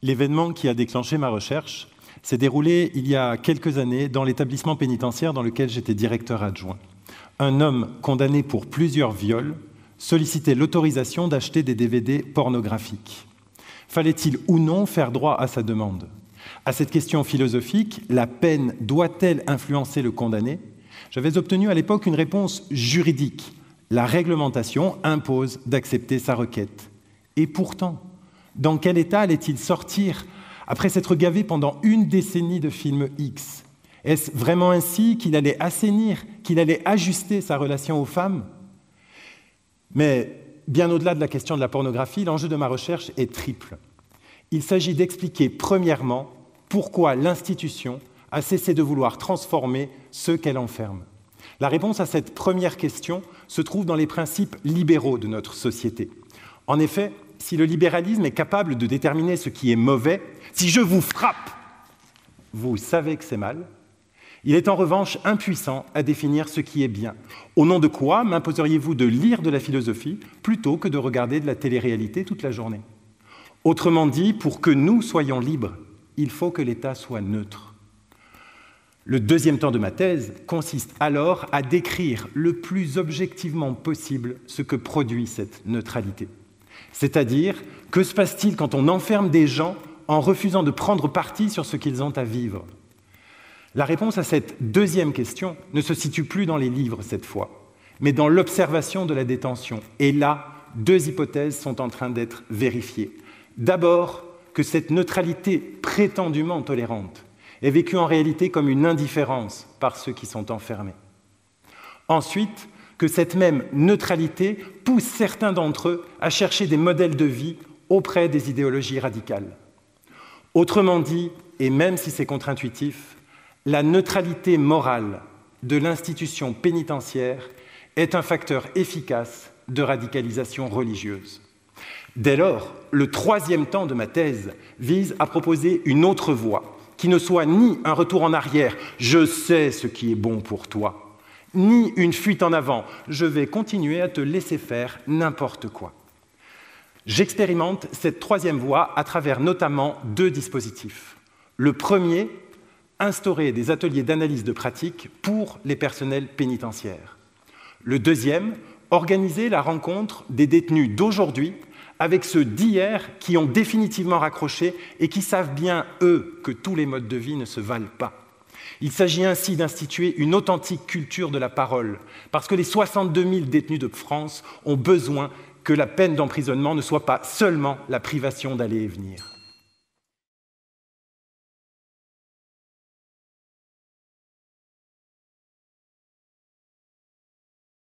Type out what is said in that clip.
L'événement qui a déclenché ma recherche s'est déroulé il y a quelques années dans l'établissement pénitentiaire dans lequel j'étais directeur adjoint. Un homme condamné pour plusieurs viols sollicitait l'autorisation d'acheter des DVD pornographiques. Fallait-il ou non faire droit à sa demande? À cette question philosophique, la peine doit-elle influencer le condamné? J'avais obtenu à l'époque une réponse juridique. La réglementation impose d'accepter sa requête. Et pourtant, dans quel état allait-il sortir après s'être gavé pendant une décennie de films X? Est-ce vraiment ainsi qu'il allait assainir, qu'il allait ajuster sa relation aux femmes? Mais bien au-delà de la question de la pornographie, l'enjeu de ma recherche est triple. Il s'agit d'expliquer, premièrement, pourquoi l'institution a cessé de vouloir transformer ceux qu'elle enferme. La réponse à cette première question se trouve dans les principes libéraux de notre société. En effet, si le libéralisme est capable de déterminer ce qui est mauvais, si je vous frappe, vous savez que c'est mal, il est en revanche impuissant à définir ce qui est bien. Au nom de quoi m'imposeriez-vous de lire de la philosophie plutôt que de regarder de la télé-réalité toute la journée? Autrement dit, pour que nous soyons libres, il faut que l'État soit neutre. Le deuxième temps de ma thèse consiste alors à décrire le plus objectivement possible ce que produit cette neutralité. C'est-à-dire, que se passe-t-il quand on enferme des gens en refusant de prendre parti sur ce qu'ils ont à vivre? La réponse à cette deuxième question ne se situe plus dans les livres cette fois, mais dans l'observation de la détention. Et là, deux hypothèses sont en train d'être vérifiées. D'abord, que cette neutralité prétendument tolérante est vécue en réalité comme une indifférence par ceux qui sont enfermés. Ensuite, que cette même neutralité pousse certains d'entre eux à chercher des modèles de vie auprès des idéologies radicales. Autrement dit, et même si c'est contre-intuitif, la neutralité morale de l'institution pénitentiaire est un facteur efficace de radicalisation religieuse. Dès lors, le troisième temps de ma thèse vise à proposer une autre voie, qui ne soit ni un retour en arrière, je sais ce qui est bon pour toi, ni une fuite en avant, je vais continuer à te laisser faire n'importe quoi. J'expérimente cette troisième voie à travers notamment deux dispositifs. Le premier, instaurer des ateliers d'analyse de pratique pour les personnels pénitentiaires. Le deuxième, organiser la rencontre des détenus d'aujourd'hui avec ceux d'hier qui ont définitivement raccroché et qui savent bien, eux, que tous les modes de vie ne se valent pas. Il s'agit ainsi d'instituer une authentique culture de la parole, parce que les 62 000 détenus de France ont besoin que la peine d'emprisonnement ne soit pas seulement la privation d'aller et venir.